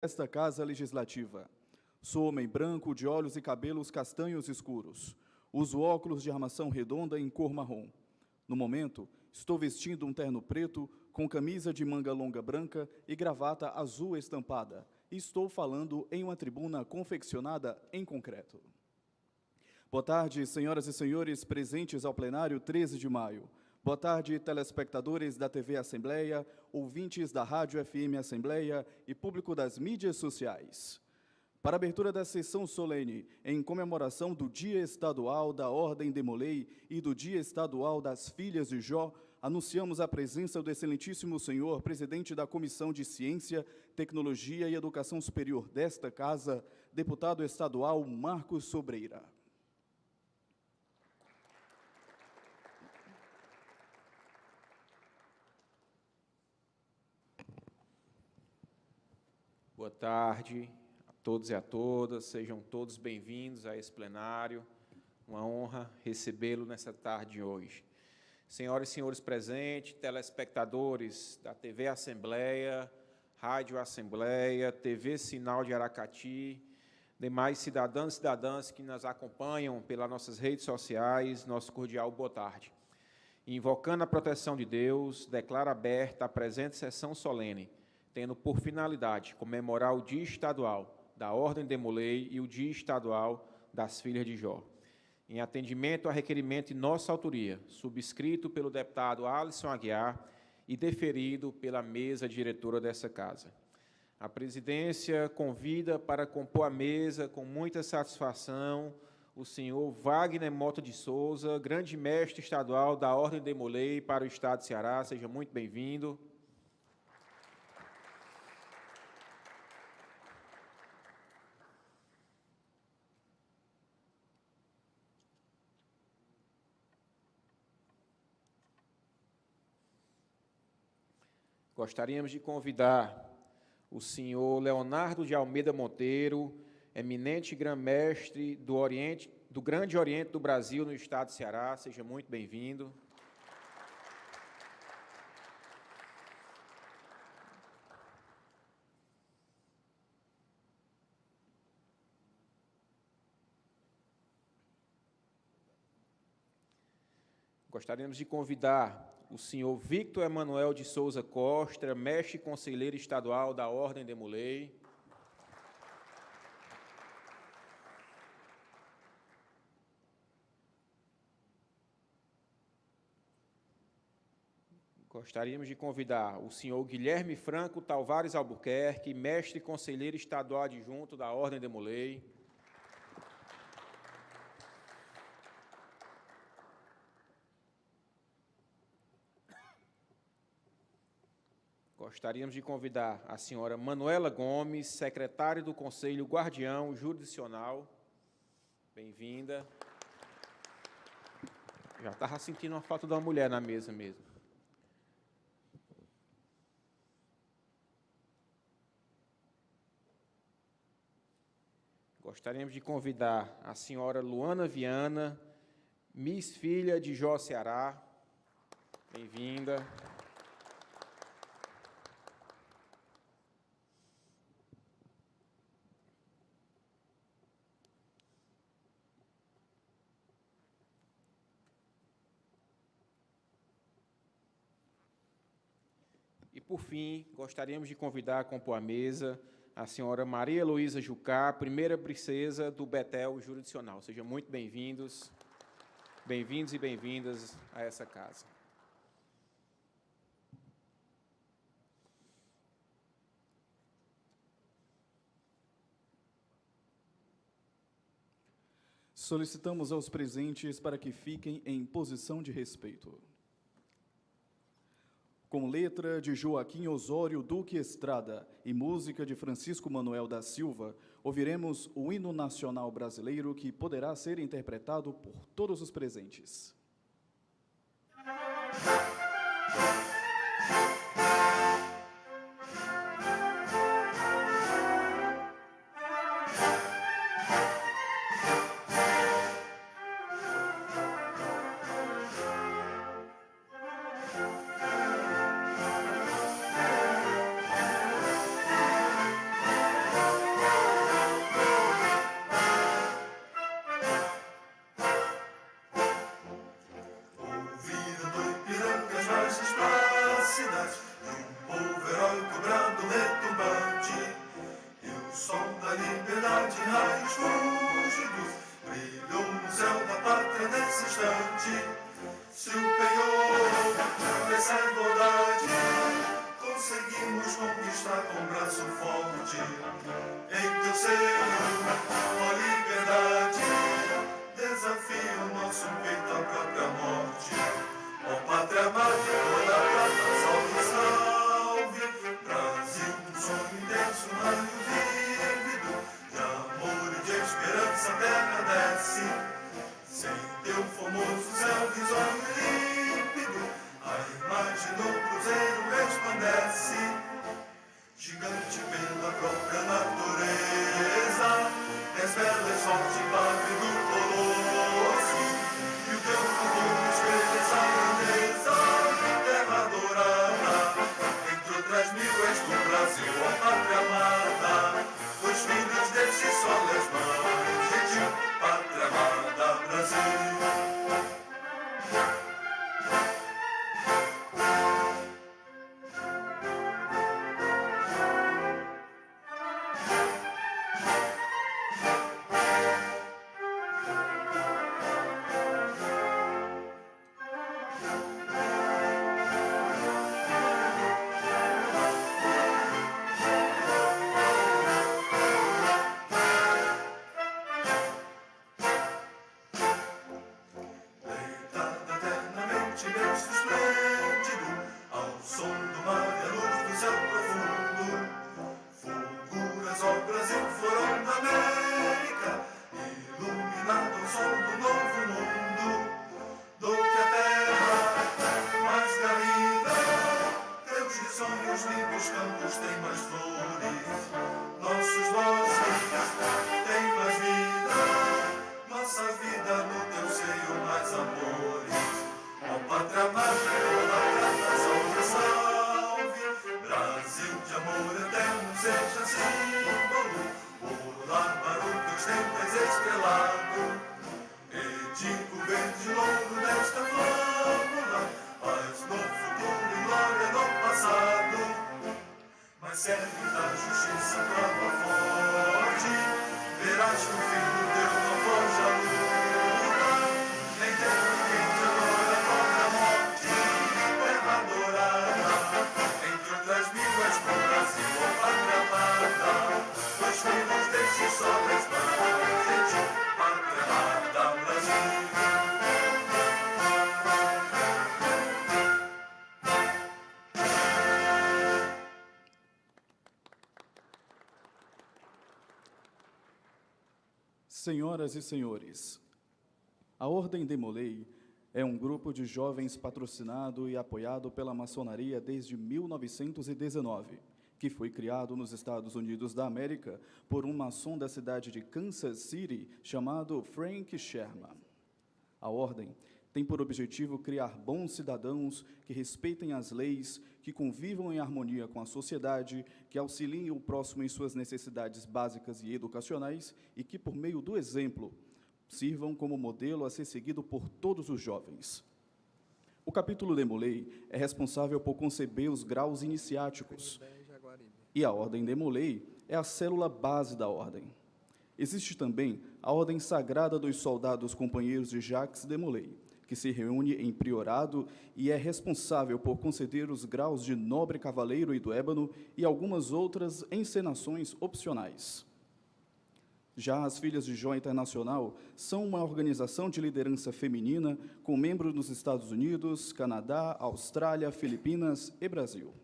desta Casa Legislativa. Sou homem branco, de olhos e cabelos castanhos escuros. Uso óculos de armação redonda em cor marrom. No momento, estou vestindo um terno preto com camisa de manga longa branca e gravata azul estampada. E estou falando em uma tribuna confeccionada em concreto. Boa tarde, senhoras e senhores presentes ao plenário 13 de maio. Boa tarde, telespectadores da TV Assembleia, ouvintes da Rádio FM Assembleia e público das mídias sociais. Para a abertura da sessão solene, em comemoração do Dia Estadual da Ordem de Molay e do Dia Estadual das Filhas de Jó, anunciamos a presença do excelentíssimo senhor presidente da Comissão de Ciência, Tecnologia e Educação Superior desta Casa, deputado estadual Marcos Sobreira. Boa tarde a todos e a todas, sejam todos bem-vindos a esse plenário. Uma honra recebê-lo nessa tarde de hoje. Senhoras e senhores presentes, telespectadores da TV Assembleia, Rádio Assembleia, TV Sinal de Aracati, demais cidadãos e cidadãs que nos acompanham pelas nossas redes sociais, nosso cordial boa tarde. Invocando a proteção de Deus, declaro aberta a presente sessão solene, tendo por finalidade comemorar o Dia Estadual da Ordem de Molay e o Dia Estadual das Filhas de Jó. Em atendimento a requerimento de nossa autoria, subscrito pelo deputado Alisson Aguiar e deferido pela mesa diretora dessa Casa. A presidência convida para compor a mesa, com muita satisfação, o senhor Wagner Mota de Souza, grande mestre estadual da Ordem de Molay para o Estado de Ceará. Seja muito bem-vindo. Gostaríamos de convidar o senhor Leonardo de Almeida Monteiro, eminente grã-mestre do Grande Oriente do Brasil, no estado de Ceará. Seja muito bem-vindo. Gostaríamos de convidar o senhor Victor Emanuel de Souza Costa, mestre e conselheiro estadual da Ordem de Molay. Gostaríamos de convidar o senhor Guilherme Franco Tavares Albuquerque, mestre e conselheiro estadual adjunto da Ordem de Molay. Gostaríamos de convidar a senhora Manuela Gomes, secretária do Conselho Guardião Jurisdicional. Bem-vinda. Já estava sentindo uma falta de uma mulher na mesa mesmo. Gostaríamos de convidar a senhora Luana Viana, Miss Filha de Jó, Ceará. Bem-vinda. E, por fim, gostaríamos de convidar a compor a mesa a senhora Maria Heloísa Jucá, primeira princesa do Betel Jurisdicional. Sejam muito bem-vindos e bem-vindas a essa casa. Solicitamos aos presentes para que fiquem em posição de respeito. Com letra de Joaquim Osório Duque Estrada e música de Francisco Manuel da Silva, ouviremos o hino nacional brasileiro, que poderá ser interpretado por todos os presentes. em teu seio, ó liberdade, desafia o nosso peito à própria morte. Ó pátria amada, toda prata, salve, salve, Brasil, um sonho intenso, um raio vívido, de amor e de esperança a terra desce, sem teu formoso céu risonho límpido, a imagem do cruzeiro resplandece, gigante pela própria natureza, és bela, és forte, padre do colosso, e o teu futuro espelha essa grandeza, terra adorada, entre outras mil és do Brasil, ó pátria amada, os filhos deste sol és mães, gentil, pátria amada, Brasil. Senhoras e senhores, a Ordem de Molay é um grupo de jovens patrocinado e apoiado pela maçonaria desde 1919, que foi criado nos Estados Unidos da América por um maçom da cidade de Kansas City chamado Frank Sherman. A Ordem tem por objetivo criar bons cidadãos que respeitem as leis, que convivam em harmonia com a sociedade, que auxiliem o próximo em suas necessidades básicas e educacionais e que, por meio do exemplo, sirvam como modelo a ser seguido por todos os jovens. O capítulo de Molay é responsável por conceber os graus iniciáticos, e a Ordem de Molay é a célula base da Ordem. Existe também a Ordem Sagrada dos Soldados Companheiros de Jacques de Molay, que se reúne em priorado e é responsável por conceder os graus de nobre cavaleiro e do ébano e algumas outras encenações opcionais. Já as Filhas de Jó Internacional são uma organização de liderança feminina com membros nos Estados Unidos, Canadá, Austrália, Filipinas e Brasil.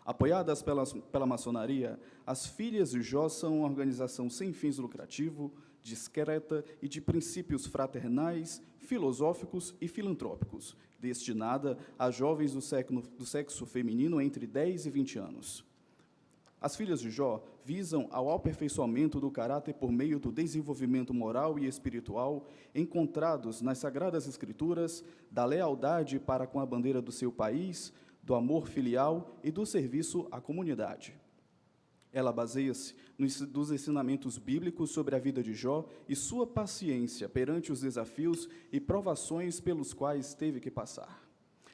Apoiadas pela maçonaria, as Filhas de Jó são uma organização sem fins lucrativos, discreta e de princípios fraternais, filosóficos e filantrópicos, destinada a jovens do sexo feminino entre 10 e 20 anos. As Filhas de Jó visam ao aperfeiçoamento do caráter por meio do desenvolvimento moral e espiritual encontrados nas Sagradas Escrituras, da lealdade para com a bandeira do seu país, do amor filial e do serviço à comunidade. Ela baseia-se nos ensinamentos bíblicos sobre a vida de Jó e sua paciência perante os desafios e provações pelos quais teve que passar.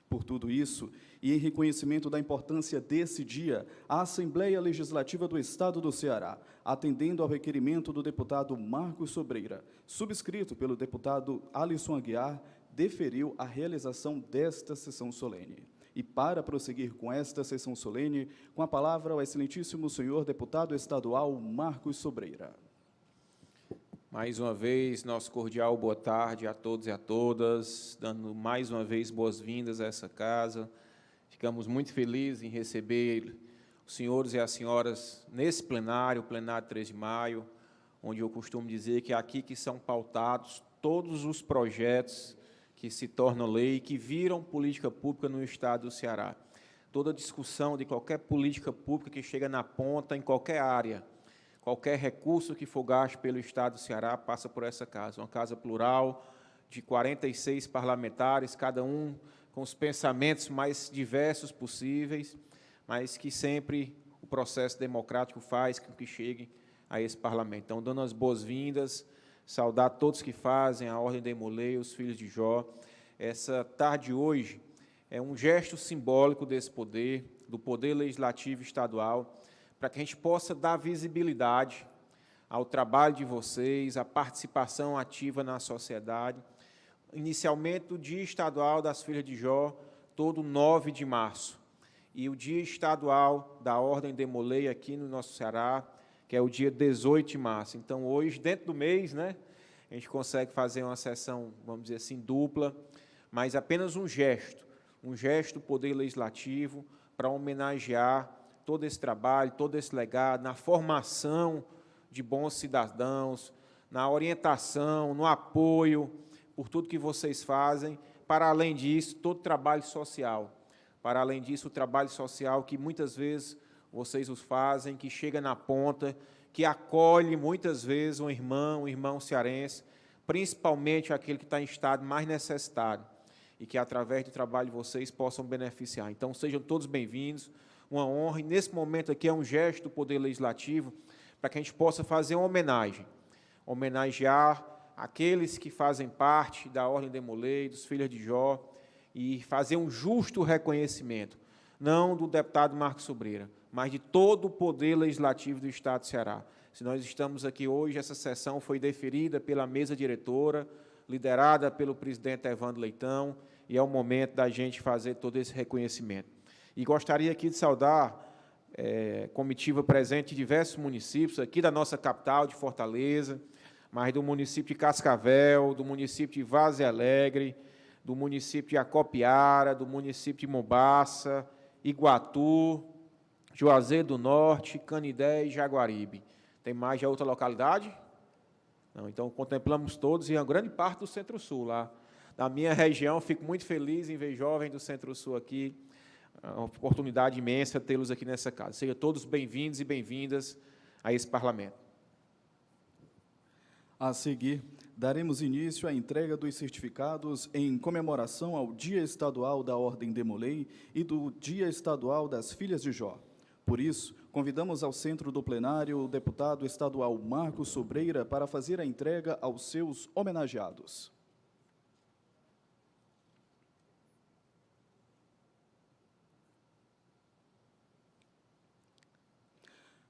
Por tudo isso, e em reconhecimento da importância desse dia, a Assembleia Legislativa do Estado do Ceará, atendendo ao requerimento do deputado Marcos Sobreira, subscrito pelo deputado Alisson Aguiar, deferiu a realização desta sessão solene. E para prosseguir com esta sessão solene, com a palavra ao excelentíssimo senhor deputado estadual Marcos Sobreira. Mais uma vez, nosso cordial boa tarde a todos e a todas, dando mais uma vez boas-vindas a essa casa. Ficamos muito felizes em receber os senhores e as senhoras nesse plenário, o plenário 3 de maio, onde eu costumo dizer que é aqui que são pautados todos os projetos que se tornam lei e que viram política pública no Estado do Ceará. Toda discussão de qualquer política pública que chega na ponta, em qualquer área, qualquer recurso que for gasto pelo Estado do Ceará passa por essa casa, uma casa plural de 46 parlamentares, cada um com os pensamentos mais diversos possíveis, mas que sempre o processo democrático faz com que chegue a esse parlamento. Então, dando as boas-vindas, saudar todos que fazem a Ordem Demolei, os filhos de Jó. Essa tarde hoje é um gesto simbólico desse poder, do Poder Legislativo Estadual, para que a gente possa dar visibilidade ao trabalho de vocês, à participação ativa na sociedade. Inicialmente, o Dia Estadual das Filhas de Jó, todo 9 de março, e o Dia Estadual da Ordem Demolei aqui no nosso Ceará, que é o dia 18 de março. Então, hoje, dentro do mês, né, a gente consegue fazer uma sessão, vamos dizer assim, dupla, mas apenas um gesto do Poder Legislativo para homenagear todo esse trabalho, todo esse legado, na formação de bons cidadãos, na orientação, no apoio, por tudo que vocês fazem, para além disso, todo trabalho social, para além disso, o trabalho social que muitas vezes vocês os fazem, que chega na ponta, que acolhe muitas vezes um irmão cearense, principalmente aquele que está em estado mais necessitado, e que através do trabalho de vocês possam beneficiar. Então, sejam todos bem-vindos, uma honra, e nesse momento aqui é um gesto do Poder Legislativo para que a gente possa fazer uma homenagem, homenagear aqueles que fazem parte da Ordem Demolei, dos Filhos de Jó, e fazer um justo reconhecimento, não do deputado Marcos Sobreira, mas de todo o Poder Legislativo do Estado do Ceará. Se nós estamos aqui hoje, essa sessão foi deferida pela mesa diretora, liderada pelo presidente Evandro Leitão, e é o momento da gente fazer todo esse reconhecimento. E gostaria aqui de saudar comitiva presente em diversos municípios, aqui da nossa capital, de Fortaleza, mas do município de Cascavel, do município de Vaze Alegre, do município de Acopiara, do município de Mombaça, Iguatu, Juazeiro do Norte, Canidé e Jaguaribe. Tem mais de outra localidade? Não, então, contemplamos todos e uma grande parte do Centro-Sul lá. Da minha região, fico muito feliz em ver jovens do Centro-Sul aqui, é uma oportunidade imensa tê-los aqui nessa casa. Sejam todos bem-vindos e bem-vindas a esse parlamento. A seguir, daremos início à entrega dos certificados em comemoração ao Dia Estadual da Ordem Demolei e do Dia Estadual das Filhas de Jó. Por isso, convidamos ao centro do plenário o deputado estadual Marcos Sobreira para fazer a entrega aos seus homenageados.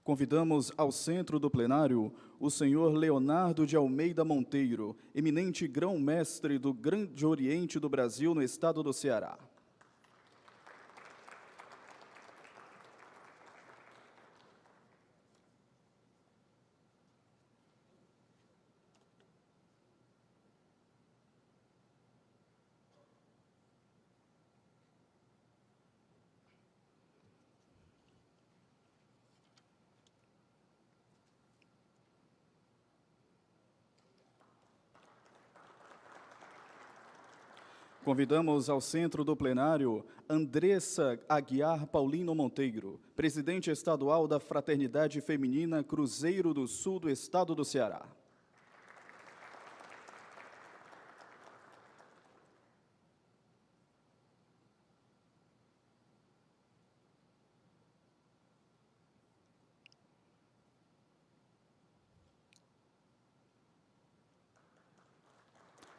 Convidamos ao centro do plenário o senhor Leonardo de Almeida Monteiro, eminente grão-mestre do Grande Oriente do Brasil no estado do Ceará. Convidamos ao centro do plenário Andressa Aguiar Paulino Monteiro, presidente estadual da Fraternidade Feminina Cruzeiro do Sul do estado do Ceará.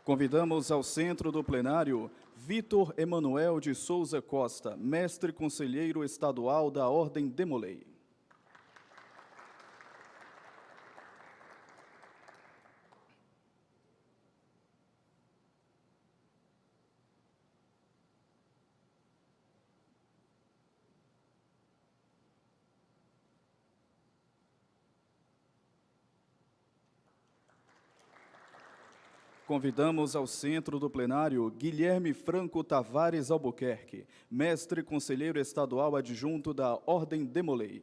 Convidamos ao centro do plenário Vitor Emanuel de Souza Costa, mestre conselheiro estadual da Ordem Demolei. Convidamos ao centro do plenário Guilherme Franco Tavares Albuquerque, mestre conselheiro estadual adjunto da Ordem de Molay.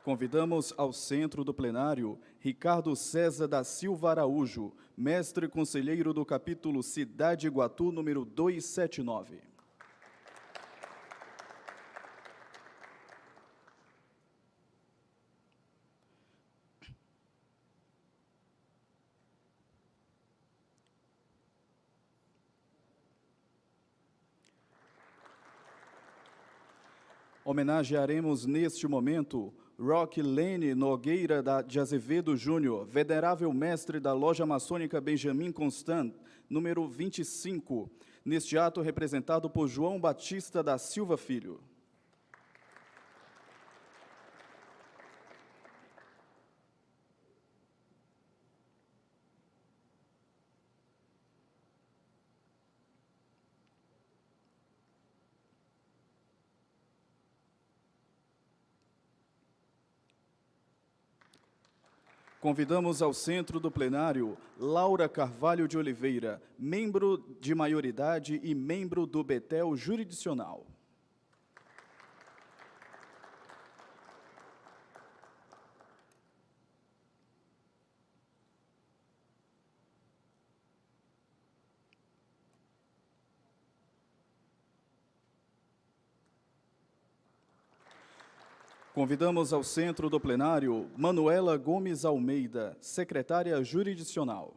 Convidamos ao centro do plenário Ricardo César da Silva Araújo, mestre conselheiro do capítulo Cidade Iguatu, número 279. Homenagearemos neste momento Roque Lene Nogueira de Azevedo Júnior, venerável mestre da Loja Maçônica Benjamin Constant, número 25, neste ato representado por João Batista da Silva Filho. Convidamos ao centro do plenário Laura Carvalho de Oliveira, membro de maioridade e membro do Betel Jurisdicional. Convidamos ao centro do plenário Manuela Gomes Almeida, secretária jurisdicional.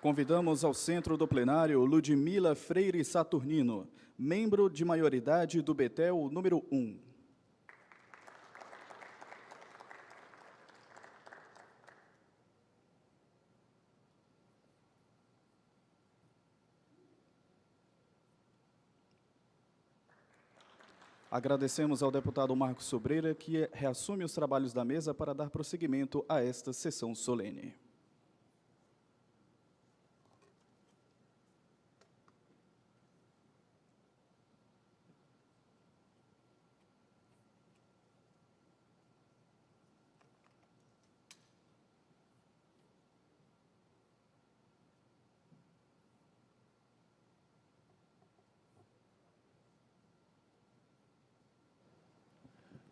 Convidamos ao centro do plenário Ludmila Freire Saturnino, membro de maioridade do Betel número 1. Agradecemos ao deputado Marcos Sobreira, que reassume os trabalhos da mesa para dar prosseguimento a esta sessão solene.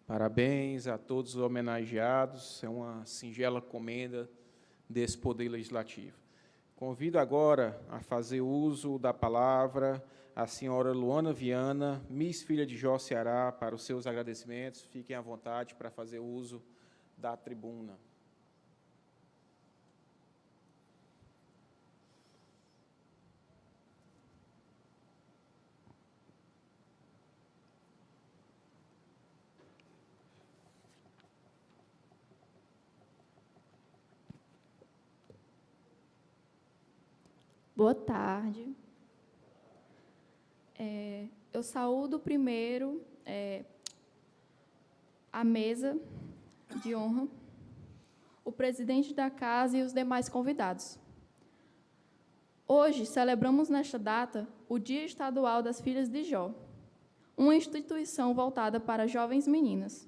Parabéns a todos os homenageados, é uma singela comenda desse Poder Legislativo. Convido agora a fazer uso da palavra a senhora Luana Viana, Miss Filha de Jó Ceará, para os seus agradecimentos. Fiquem à vontade para fazer uso da tribuna. Boa tarde. Eu saúdo primeiro a mesa de honra, o presidente da casa e os demais convidados. Hoje celebramos nesta data o Dia Estadual das Filhas de Jó, uma instituição voltada para jovens meninas.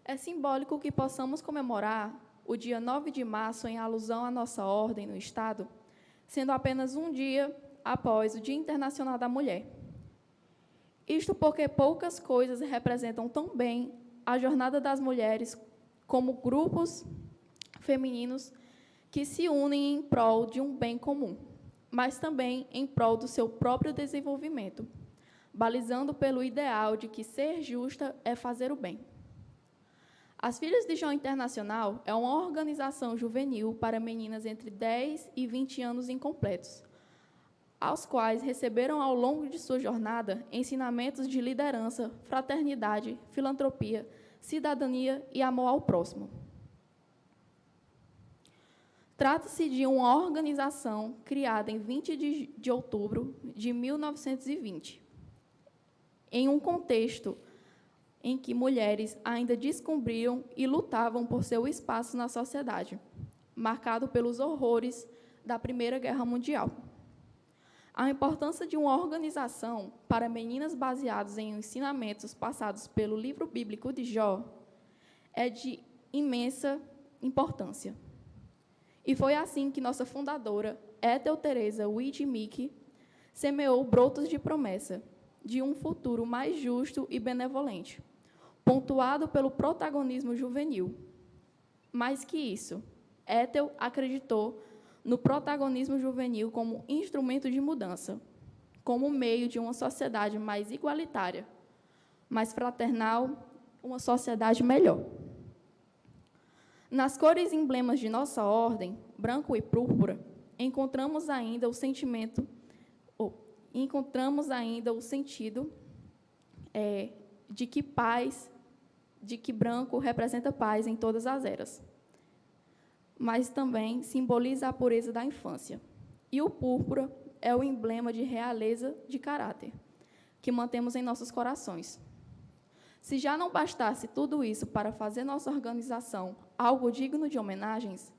É simbólico que possamos comemorar o dia 9 de março em alusão à nossa ordem no Estado, sendo apenas um dia após o Dia Internacional da Mulher. Isto porque poucas coisas representam tão bem a jornada das mulheres como grupos femininos que se unem em prol de um bem comum, mas também em prol do seu próprio desenvolvimento, balizando pelo ideal de que ser justa é fazer o bem. As Filhas de Jó Internacional é uma organização juvenil para meninas entre 10 e 20 anos incompletos, aos quais receberam ao longo de sua jornada ensinamentos de liderança, fraternidade, filantropia, cidadania e amor ao próximo. Trata-se de uma organização criada em 20 de outubro de 1920, em um contexto em que mulheres ainda descobriam e lutavam por seu espaço na sociedade, marcado pelos horrores da Primeira Guerra Mundial. A importância de uma organização para meninas baseados em ensinamentos passados pelo livro bíblico de Jó é de imensa importância. E foi assim que nossa fundadora, Ethel Teresa Whitney Meek, semeou brotos de promessa de um futuro mais justo e benevolente, pontuado pelo protagonismo juvenil. Mais que isso, Ethel acreditou no protagonismo juvenil como instrumento de mudança, como meio de uma sociedade mais igualitária, mais fraternal, uma sociedade melhor. Nas cores emblemas de nossa ordem, branco e púrpura, encontramos ainda o sentido de que branco representa paz em todas as eras, mas também simboliza a pureza da infância. E o púrpura é o emblema de realeza de caráter, que mantemos em nossos corações. Se já não bastasse tudo isso para fazer nossa organização algo digno de homenagens,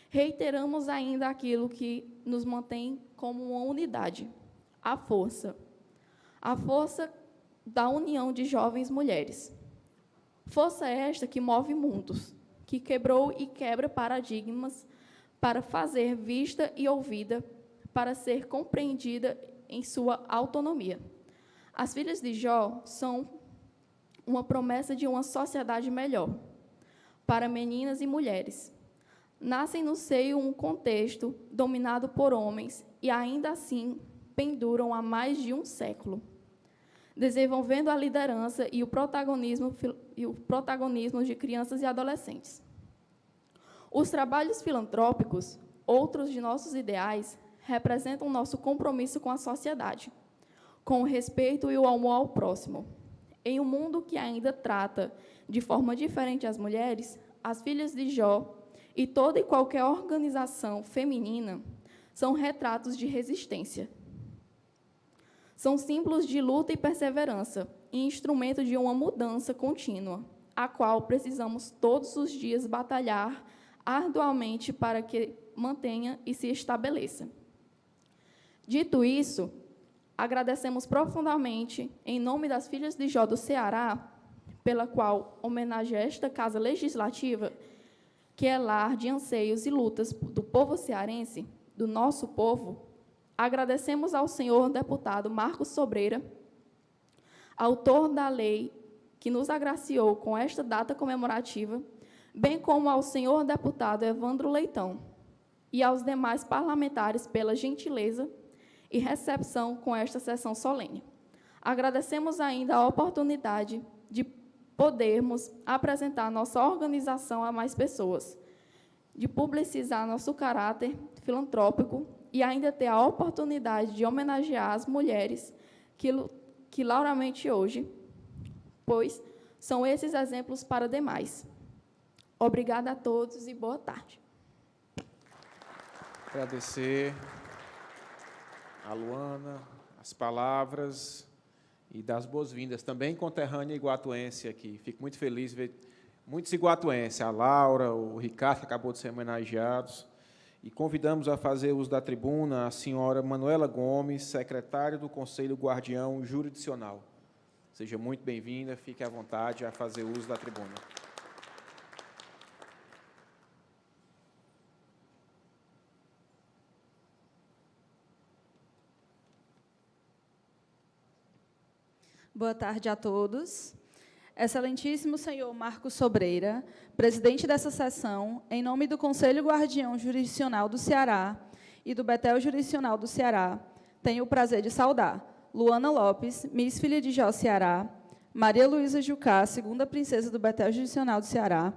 reiteramos ainda aquilo que nos mantém como uma unidade, a força da união de jovens mulheres. Força esta que move mundos, que quebrou e quebra paradigmas para fazer vista e ouvida, para ser compreendida em sua autonomia. As filhas de Jó são uma promessa de uma sociedade melhor para meninas e mulheres. Nascem no seio um contexto dominado por homens e, ainda assim, penduram há mais de um século, desenvolvendo a liderança e o protagonismo de crianças e adolescentes. Os trabalhos filantrópicos, outros de nossos ideais, representam nosso compromisso com a sociedade, com o respeito e o amor ao próximo. Em um mundo que ainda trata de forma diferente as mulheres, as filhas de Jó e toda e qualquer organização feminina são retratos de resistência. São símbolos de luta e perseverança e instrumento de uma mudança contínua, a qual precisamos todos os dias batalhar arduamente para que mantenha e se estabeleça. Dito isso, agradecemos profundamente, em nome das filhas de Jó do Ceará, pela qual homenageia esta Casa Legislativa, que é lar de anseios e lutas do povo cearense, do nosso povo. Agradecemos ao senhor deputado Marcos Sobreira, autor da lei que nos agraciou com esta data comemorativa, bem como ao senhor deputado Evandro Leitão e aos demais parlamentares pela gentileza e recepção com esta sessão solene. Agradecemos ainda a oportunidade de podermos apresentar nossa organização a mais pessoas, de publicizar nosso caráter filantrópico e ainda ter a oportunidade de homenagear as mulheres que lauramente hoje, pois são esses exemplos para demais. Obrigada a todos e boa tarde. Agradecer a Luana, as palavras e das boas-vindas. Também conterrânea iguatuense aqui. Fico muito feliz de ver muitos iguatuenses, a Laura, o Ricardo, que acabou de ser homenageados. E convidamos a fazer uso da tribuna a senhora Manuela Gomes, secretária do Conselho Guardião Jurisdicional. Seja muito bem-vinda, fique à vontade a fazer uso da tribuna. Boa tarde a todos. Excelentíssimo senhor Marcos Sobreira, presidente dessa sessão, em nome do Conselho Guardião Jurisdicional do Ceará e do Betel Jurisdicional do Ceará, tenho o prazer de saudar Luana Lopes, Miss Filha de Jó Ceará, Maria Luísa Jucá, segunda princesa do Betel Jurisdicional do Ceará,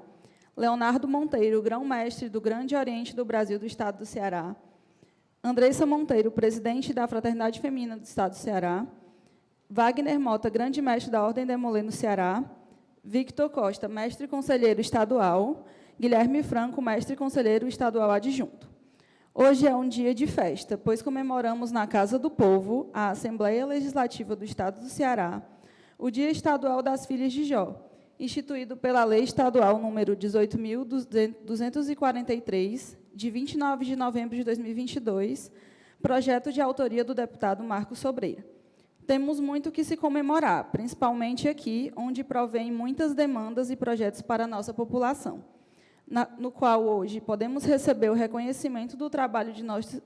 Leonardo Monteiro, grão-mestre do Grande Oriente do Brasil do Estado do Ceará, Andressa Monteiro, presidente da Fraternidade Feminina do Estado do Ceará. Wagner Mota, grande mestre da Ordem Demolei no Ceará. Victor Costa, mestre conselheiro estadual. Guilherme Franco, mestre conselheiro estadual adjunto. Hoje é um dia de festa, pois comemoramos na Casa do Povo, a Assembleia Legislativa do Estado do Ceará, o Dia Estadual das Filhas de Jó, instituído pela Lei Estadual número 18.243, de 29 de novembro de 2022, projeto de autoria do deputado Marcos Sobreira. Temos muito que se comemorar, principalmente aqui, onde provém muitas demandas e projetos para a nossa população, no qual hoje podemos receber o reconhecimento do trabalho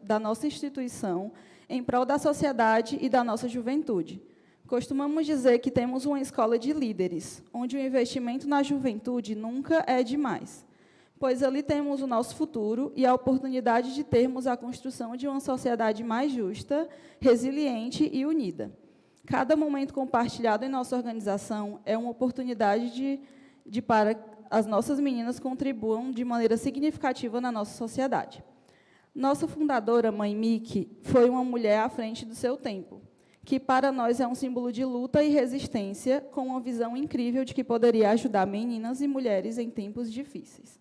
da nossa instituição em prol da sociedade e da nossa juventude. Costumamos dizer que temos uma escola de líderes, onde o investimento na juventude nunca é demais, pois ali temos o nosso futuro e a oportunidade de termos a construção de uma sociedade mais justa, resiliente e unida. Cada momento compartilhado em nossa organização é uma oportunidade para as nossas meninas contribuam de maneira significativa na nossa sociedade. Nossa fundadora, Mãe Mick, foi uma mulher à frente do seu tempo, que para nós é um símbolo de luta e resistência, com uma visão incrível de que poderia ajudar meninas e mulheres em tempos difíceis.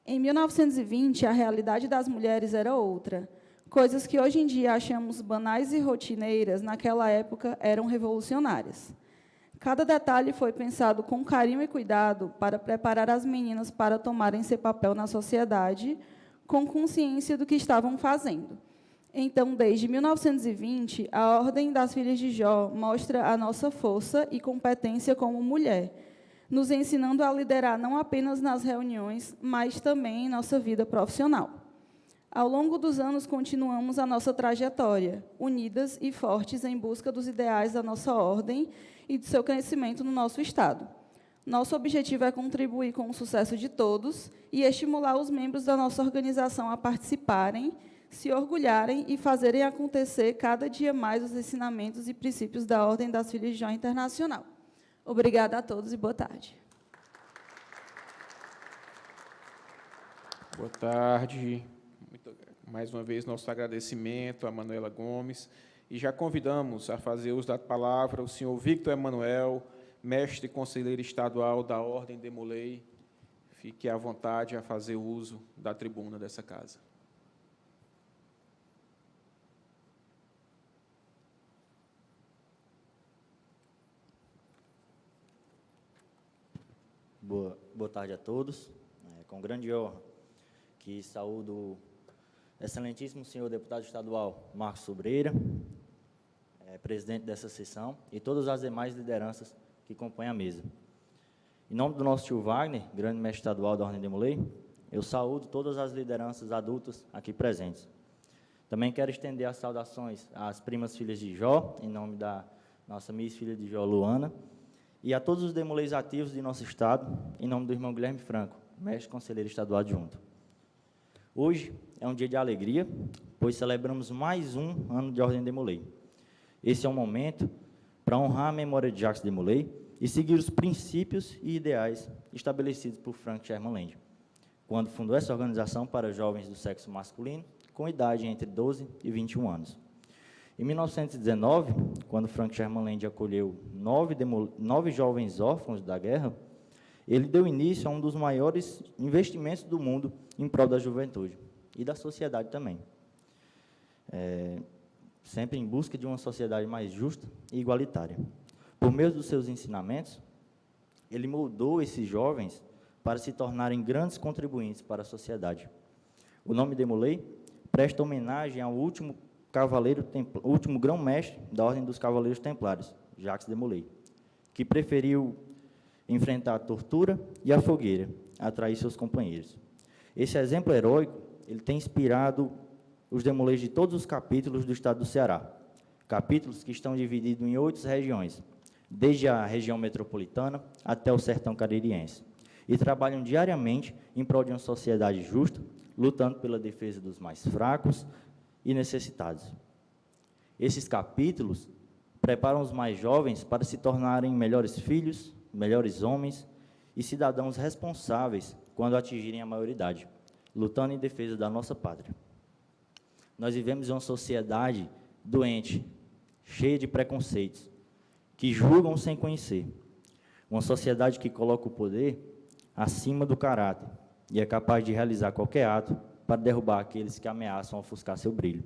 Em 1920, a realidade das mulheres era outra. Coisas que hoje em dia achamos banais e rotineiras, naquela época eram revolucionárias. Cada detalhe foi pensado com carinho e cuidado para preparar as meninas para tomarem seu papel na sociedade, com consciência do que estavam fazendo. Então, desde 1920, a Ordem das Filhas de Jó mostra a nossa força e competência como mulher, nos ensinando a liderar não apenas nas reuniões, mas também em nossa vida profissional. Ao longo dos anos, continuamos a nossa trajetória, unidas e fortes em busca dos ideais da nossa ordem e do seu crescimento no nosso Estado. Nosso objetivo é contribuir com o sucesso de todos e estimular os membros da nossa organização a participarem, se orgulharem e fazerem acontecer cada dia mais os ensinamentos e princípios da Ordem das Filhas de Jó Internacional. Obrigada a todos e boa tarde. Boa tarde. Mais uma vez, nosso agradecimento a Manuela Gomes. E já convidamos a fazer uso da palavra o senhor Victor Emanuel, mestre conselheiro estadual da Ordem Demolei. Fique à vontade a fazer uso da tribuna dessa casa. Boa tarde a todos. Com grande honra que saúdo o excelentíssimo senhor deputado estadual Marcos Sobreira, presidente dessa sessão, e todas as demais lideranças que compõem a mesa. Em nome do nosso tio Wagner, grande mestre estadual da Ordem Demolei, eu saúdo todas as lideranças adultas aqui presentes. Também quero estender as saudações às primas filhas de Jó, em nome da nossa Miss Filha de Jó, Luana, e a todos os demoleis ativos de nosso Estado, em nome do irmão Guilherme Franco, mestre conselheiro estadual adjunto. Hoje é um dia de alegria, pois celebramos mais um ano de Ordem Demolei. Esse é um momento para honrar a memória de Jacques Demolei e seguir os princípios e ideais estabelecidos por Frank Sherman Land, quando fundou essa organização para jovens do sexo masculino, com idade entre 12 e 21 anos. Em 1919, quando Frank Sherman Land acolheu 9 jovens órfãos da guerra, ele deu início a um dos maiores investimentos do mundo em prol da juventude e da sociedade também. Sempre em busca de uma sociedade mais justa e igualitária. Por meio dos seus ensinamentos, ele moldou esses jovens para se tornarem grandes contribuintes para a sociedade. O nome Demolei presta homenagem ao último grão-mestre da Ordem dos Cavaleiros Templários, Jacques Demolei, que preferiu enfrentar a tortura e a fogueira, atrair seus companheiros. Esse exemplo heróico, ele tem inspirado os demoleis de todos os capítulos do Estado do Ceará, capítulos que estão divididos em 8 regiões, desde a região metropolitana até o sertão caririense, e trabalham diariamente em prol de uma sociedade justa, lutando pela defesa dos mais fracos e necessitados. Esses capítulos preparam os mais jovens para se tornarem melhores filhos, melhores homens e cidadãos responsáveis quando atingirem a maioridade, lutando em defesa da nossa pátria. Nós vivemos em uma sociedade doente, cheia de preconceitos, que julgam sem conhecer. Uma sociedade que coloca o poder acima do caráter e é capaz de realizar qualquer ato para derrubar aqueles que ameaçam ofuscar seu brilho.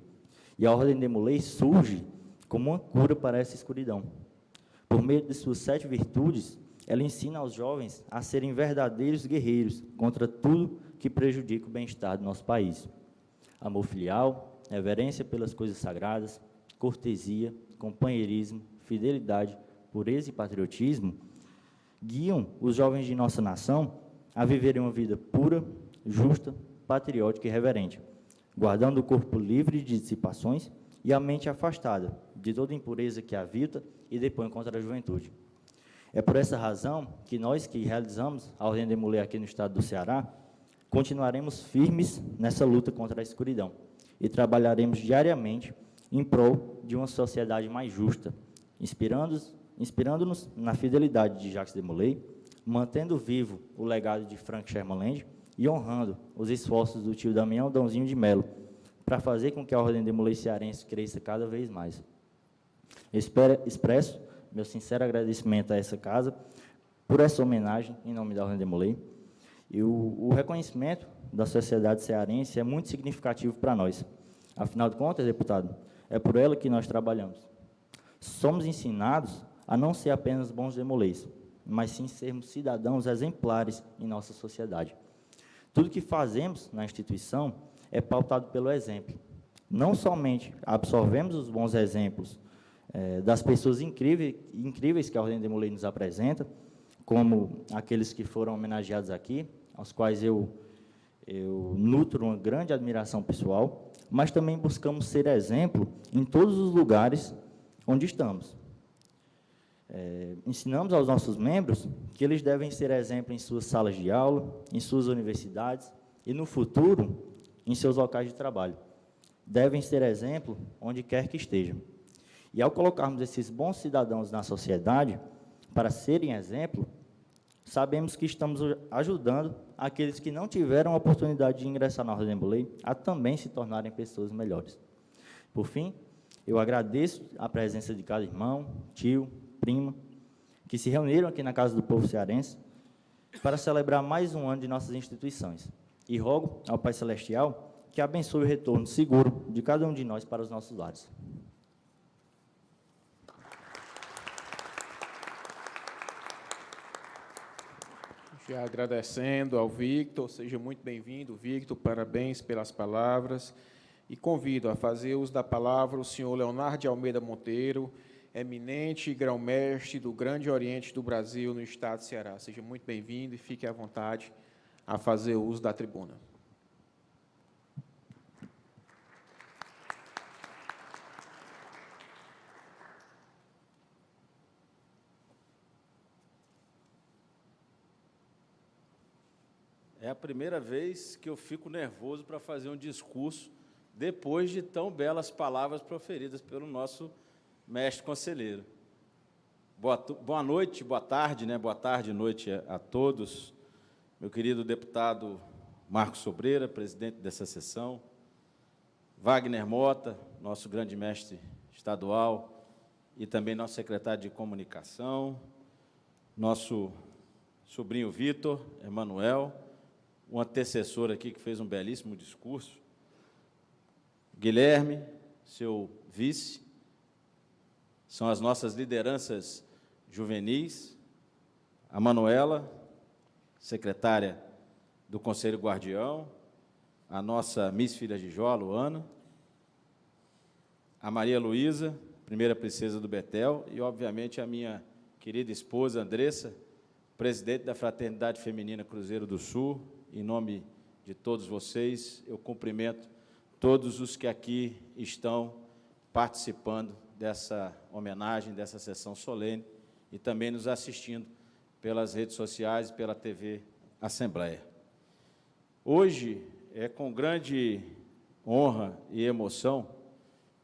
E a Ordem Demolei surge como uma cura para essa escuridão. Por meio de suas 7 virtudes, ela ensina aos jovens a serem verdadeiros guerreiros contra tudo que prejudica o bem-estar do nosso país. Amor filial, reverência pelas coisas sagradas, cortesia, companheirismo, fidelidade, pureza e patriotismo guiam os jovens de nossa nação a viverem uma vida pura, justa, patriótica e reverente, guardando o corpo livre de dissipações e a mente afastada de toda impureza que avilta e depõe contra a juventude. É por essa razão que nós que realizamos a Ordem Demolei aqui no estado do Ceará, continuaremos firmes nessa luta contra a escuridão e trabalharemos diariamente em prol de uma sociedade mais justa, inspirando-nos na fidelidade de Jacques Demolei, mantendo vivo o legado de Frank Sherman Land e honrando os esforços do tio Damião Dãozinho de Melo para fazer com que a Ordem Demolei cearense cresça cada vez mais. Expresso meu sincero agradecimento a essa casa por essa homenagem em nome da Ordem Demolei. E o reconhecimento da sociedade cearense é muito significativo para nós. Afinal de contas, deputado, é por ela que nós trabalhamos. Somos ensinados a não ser apenas bons demoleis, mas sim sermos cidadãos exemplares em nossa sociedade. Tudo que fazemos na instituição é pautado pelo exemplo. Não somente absorvemos os bons exemplos das pessoas incríveis que a Ordem Demolei nos apresenta, como aqueles que foram homenageados aqui, aos quais eu nutro uma grande admiração pessoal, mas também buscamos ser exemplo em todos os lugares onde estamos. Ensinamos aos nossos membros que eles devem ser exemplo em suas salas de aula, em suas universidades e, no futuro, em seus locais de trabalho. Devem ser exemplo onde quer que estejam. E, ao colocarmos esses bons cidadãos na sociedade para serem exemplo, sabemos que estamos ajudando aqueles que não tiveram a oportunidade de ingressar na Ordem Demolei a também se tornarem pessoas melhores. Por fim, eu agradeço a presença de cada irmão, tio, prima, que se reuniram aqui na Casa do Povo Cearense para celebrar mais um ano de nossas instituições. E rogo ao Pai Celestial que abençoe o retorno seguro de cada um de nós para os nossos lares. Já agradecendo ao Victor, seja muito bem-vindo, Victor, parabéns pelas palavras, e convido a fazer uso da palavra o senhor Leonardo de Almeida Monteiro, eminente grão-mestre do Grande Oriente do Brasil, no estado de Ceará. Seja muito bem-vindo e fique à vontade a fazer uso da tribuna. É a primeira vez que eu fico nervoso para fazer um discurso depois de tão belas palavras proferidas pelo nosso mestre conselheiro. Boa noite, boa tarde, boa tarde e noite a todos. Meu querido deputado Marcos Sobreira, presidente dessa sessão, Wagner Mota, nosso grande mestre estadual, e também nosso secretário de comunicação, nosso sobrinho Vitor, Emanuel, um antecessor aqui que fez um belíssimo discurso, Guilherme, seu vice, são as nossas lideranças juvenis, a Manuela, secretária do Conselho Guardião, a nossa Miss Filha de Jó, Luana, a Maria Luísa, primeira princesa do Betel, e, obviamente, a minha querida esposa, Andressa, presidente da Fraternidade Feminina Cruzeiro do Sul. Em nome de todos vocês, eu cumprimento todos os que aqui estão participando dessa homenagem, dessa sessão solene, e também nos assistindo pelas redes sociais e pela TV Assembleia. Hoje, é com grande honra e emoção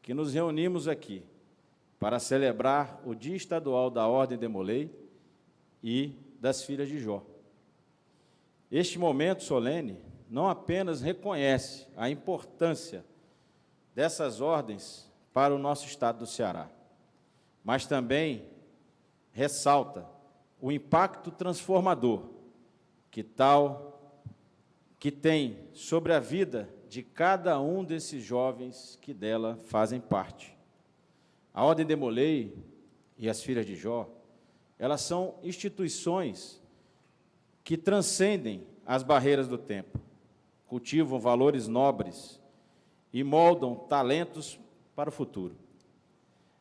que nos reunimos aqui para celebrar o Dia Estadual da Ordem Demolei e das Filhas de Jó. Este momento solene não apenas reconhece a importância dessas ordens para o nosso estado do Ceará, mas também ressalta o impacto transformador que tem sobre a vida de cada um desses jovens que dela fazem parte. A Ordem de Molay e as Filhas de Jó, elas são instituições que transcendem as barreiras do tempo, cultivam valores nobres e moldam talentos para o futuro.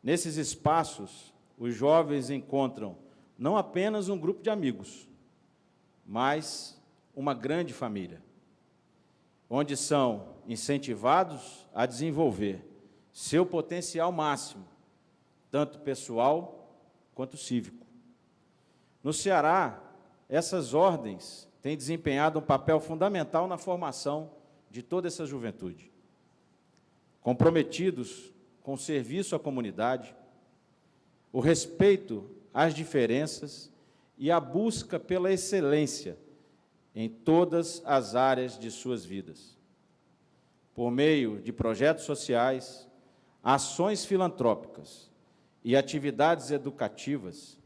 Nesses espaços, os jovens encontram não apenas um grupo de amigos, mas uma grande família, onde são incentivados a desenvolver seu potencial máximo, tanto pessoal quanto cívico. No Ceará, essas ordens têm desempenhado um papel fundamental na formação de toda essa juventude, comprometidos com o serviço à comunidade, o respeito às diferenças e a busca pela excelência em todas as áreas de suas vidas. Por meio de projetos sociais, ações filantrópicas e atividades educativas,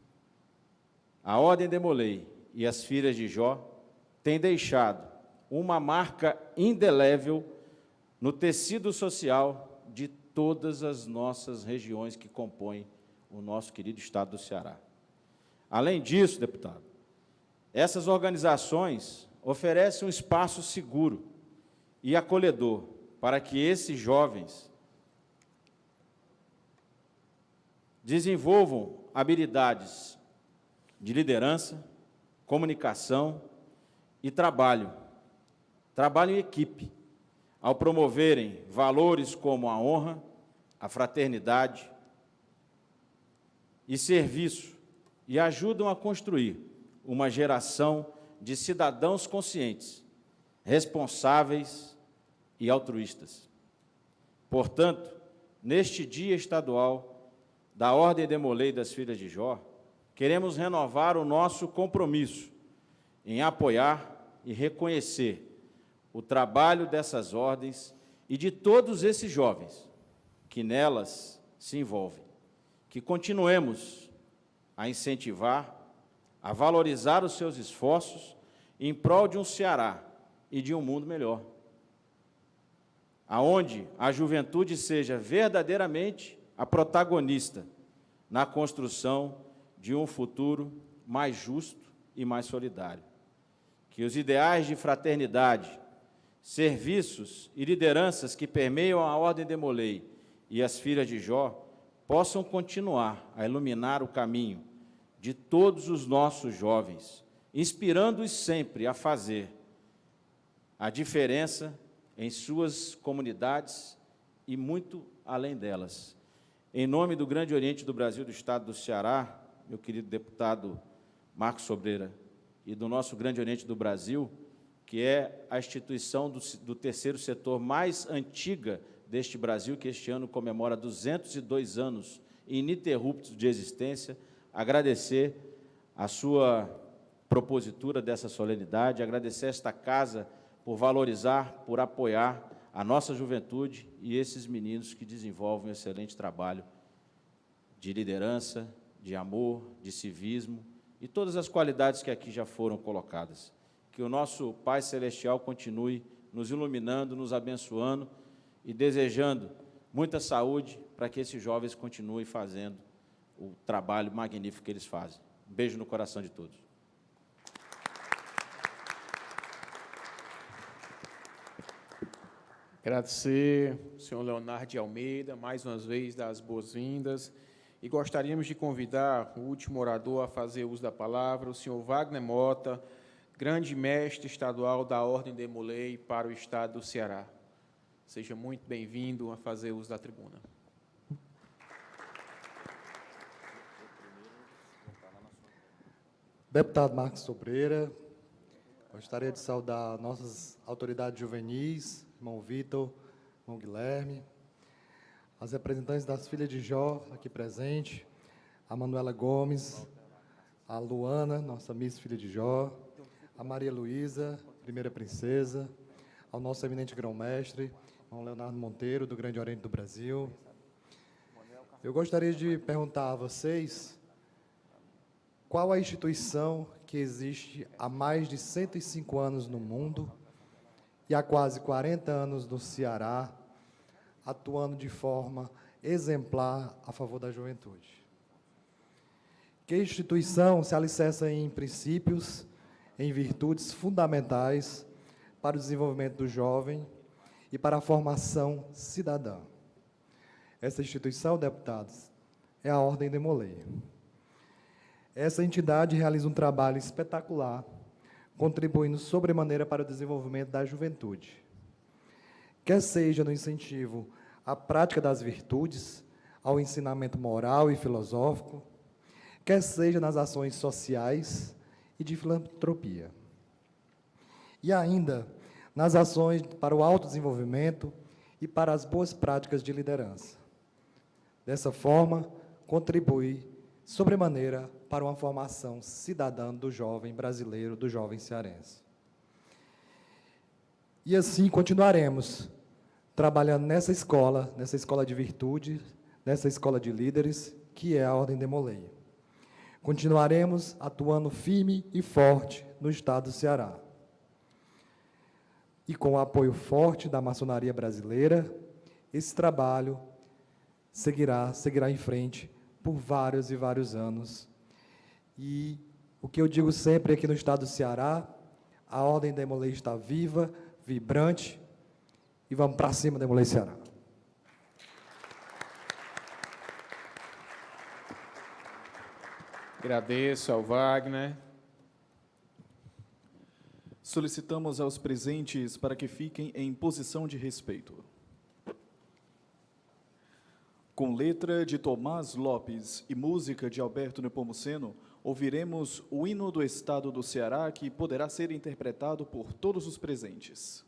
a Ordem de Molay e as Filhas de Jó têm deixado uma marca indelével no tecido social de todas as nossas regiões que compõem o nosso querido estado do Ceará. Além disso, deputado, essas organizações oferecem um espaço seguro e acolhedor para que esses jovens desenvolvam habilidades de liderança, comunicação e trabalho em equipe, ao promoverem valores como a honra, a fraternidade e serviço, e ajudam a construir uma geração de cidadãos conscientes, responsáveis e altruístas. Portanto, neste Dia Estadual da Ordem de Molay das Filhas de Jó, queremos renovar o nosso compromisso em apoiar e reconhecer o trabalho dessas ordens e de todos esses jovens que nelas se envolvem, que continuemos a incentivar, a valorizar os seus esforços em prol de um Ceará e de um mundo melhor, aonde a juventude seja verdadeiramente a protagonista na construção de um futuro mais justo e mais solidário. Que os ideais de fraternidade, serviços e lideranças que permeiam a Ordem de Molay e as Filhas de Jó possam continuar a iluminar o caminho de todos os nossos jovens, inspirando-os sempre a fazer a diferença em suas comunidades e muito além delas. Em nome do Grande Oriente do Brasil, do Estado do Ceará, meu querido deputado Marcos Sobreira, e do nosso Grande Oriente do Brasil, que é a instituição do terceiro setor mais antiga deste Brasil, que este ano comemora 202 anos ininterruptos de existência, agradecer a sua propositura dessa solenidade, agradecer esta casa por valorizar, por apoiar a nossa juventude e esses meninos que desenvolvem um excelente trabalho de liderança, de amor, de civismo e todas as qualidades que aqui já foram colocadas. Que o nosso Pai Celestial continue nos iluminando, nos abençoando e desejando muita saúde para que esses jovens continuem fazendo o trabalho magnífico que eles fazem. Um beijo no coração de todos. Agradecer ao senhor Leonardo de Almeida, mais uma vez, dar as boas-vindas. E gostaríamos de convidar o último orador a fazer uso da palavra, o senhor Wagner Mota, grande mestre estadual da Ordem de Molay para o Estado do Ceará. Seja muito bem-vindo a fazer uso da tribuna. Deputado Marcos Sobreira, gostaria de saudar nossas autoridades juvenis, irmão Vitor, irmão Guilherme, as representantes das Filhas de Jó, aqui presente, a Manuela Gomes, a Luana, nossa Miss Filha de Jó, a Maria Luísa, primeira princesa, ao nosso eminente grão-mestre, irmão Leonardo Monteiro, do Grande Oriente do Brasil. Eu gostaria de perguntar a vocês qual a instituição que existe há mais de 105 anos no mundo e há quase 40 anos no Ceará, atuando de forma exemplar a favor da juventude. Que instituição se alicerça em princípios, em virtudes fundamentais para o desenvolvimento do jovem e para a formação cidadã. Essa instituição, deputados, é a Ordem Demolei. Essa entidade realiza um trabalho espetacular, contribuindo sobremaneira para o desenvolvimento da juventude. Quer seja no incentivo à prática das virtudes, ao ensinamento moral e filosófico, quer seja nas ações sociais e de filantropia. E ainda nas ações para o autodesenvolvimento e para as boas práticas de liderança. Dessa forma, contribui sobremaneira para uma formação cidadã do jovem brasileiro, do jovem cearense. E assim continuaremos trabalhando nessa escola de virtude, nessa escola de líderes, que é a Ordem Demolei. Continuaremos atuando firme e forte no estado do Ceará. E com o apoio forte da maçonaria brasileira, esse trabalho seguirá em frente por vários e vários anos. E o que eu digo sempre aqui no estado do Ceará, a Ordem Demolei está viva, vibrante, e vamos para cima, Demolei Ceará. Agradeço ao Wagner. Solicitamos aos presentes para que fiquem em posição de respeito. Com letra de Tomás Lopes e música de Alberto Nepomuceno, ouviremos o hino do Estado do Ceará, que poderá ser interpretado por todos os presentes.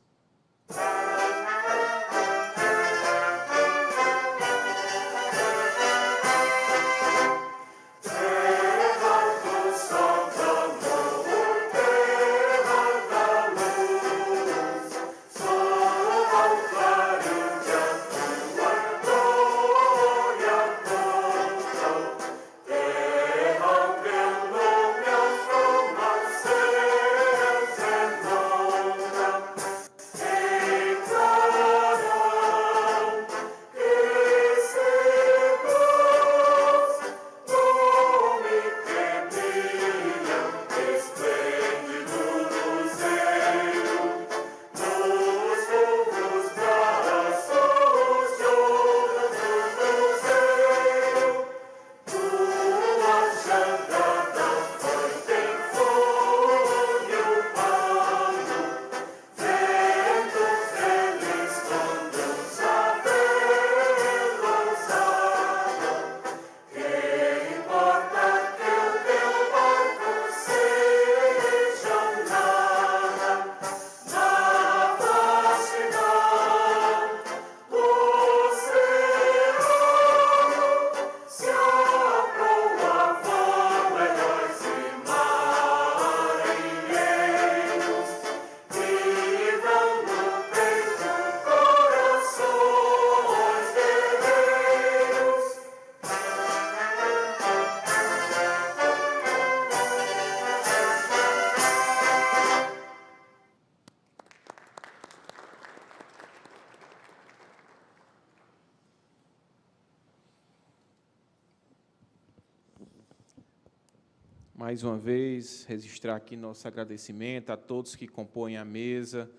Mais uma vez, registrar aqui nosso agradecimento a todos que compõem a mesa,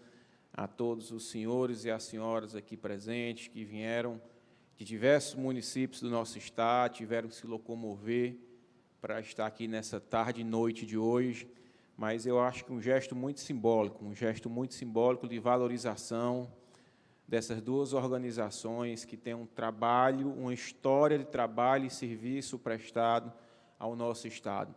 a todos os senhores e as senhoras aqui presentes, que vieram de diversos municípios do nosso estado, tiveram que se locomover para estar aqui nessa tarde e noite de hoje, mas eu acho que um gesto muito simbólico de valorização dessas duas organizações que têm um trabalho, uma história de trabalho e serviço prestado ao nosso estado.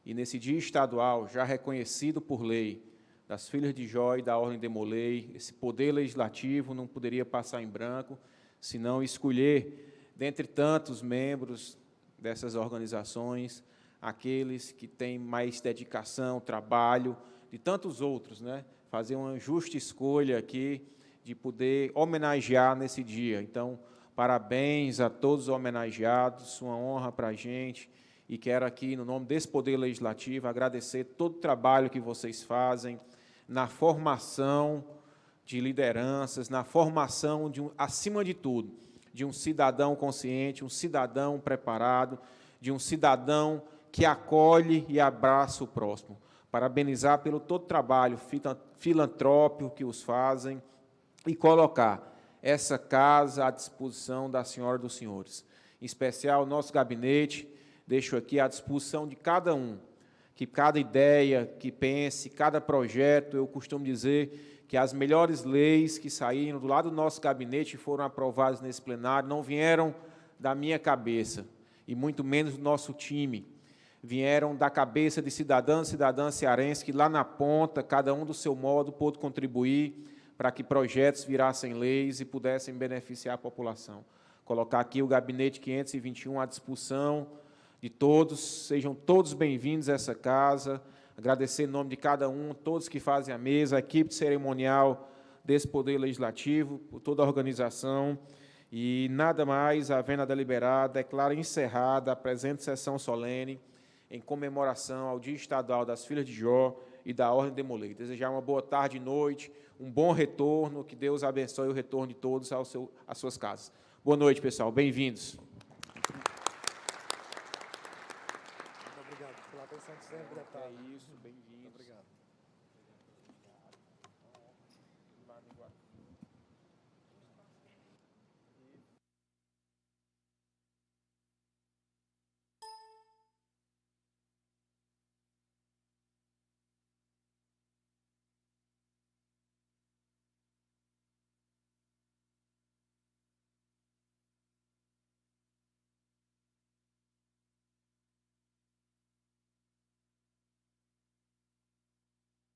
E nesse dia estadual, já reconhecido por lei, das Filhas de Jó e da Ordem Demolei, esse poder legislativo não poderia passar em branco, senão escolher, dentre tantos membros dessas organizações, aqueles que têm mais dedicação, trabalho, de tantos outros, né? Fazer uma justa escolha aqui de poder homenagear nesse dia. Então, parabéns a todos os homenageados, uma honra para a gente, e quero aqui, no nome desse Poder Legislativo, agradecer todo o trabalho que vocês fazem na formação de lideranças, na formação, acima de tudo, de um cidadão consciente, um cidadão preparado, de um cidadão que acolhe e abraça o próximo. Parabenizar pelo todo o trabalho filantrópico que os fazem e colocar essa casa à disposição da Senhora dos Senhores. Em especial, o nosso gabinete, deixo aqui à disposição de cada um, que cada ideia que pense, cada projeto, eu costumo dizer que as melhores leis que saíram do lado do nosso gabinete e foram aprovadas nesse plenário não vieram da minha cabeça, e muito menos do nosso time, vieram da cabeça de cidadãos e cidadãs cearenses que lá na ponta, cada um do seu modo, pôde contribuir para que projetos virassem leis e pudessem beneficiar a população. Colocar aqui o gabinete 521 à disposição de todos, sejam todos bem-vindos a essa casa, agradecer em nome de cada um, todos que fazem a mesa, a equipe cerimonial desse Poder Legislativo, por toda a organização, e nada mais, havendo a deliberada, declaro encerrada a presente sessão solene em comemoração ao Dia Estadual das Filhas de Jó e da Ordem de Molay. Desejar uma boa tarde e noite, um bom retorno, que Deus abençoe o retorno de todos às suas casas. Boa noite, pessoal, bem-vindos. Muito obrigado pela atenção de sempre, deputado. É isso, bem-vindo.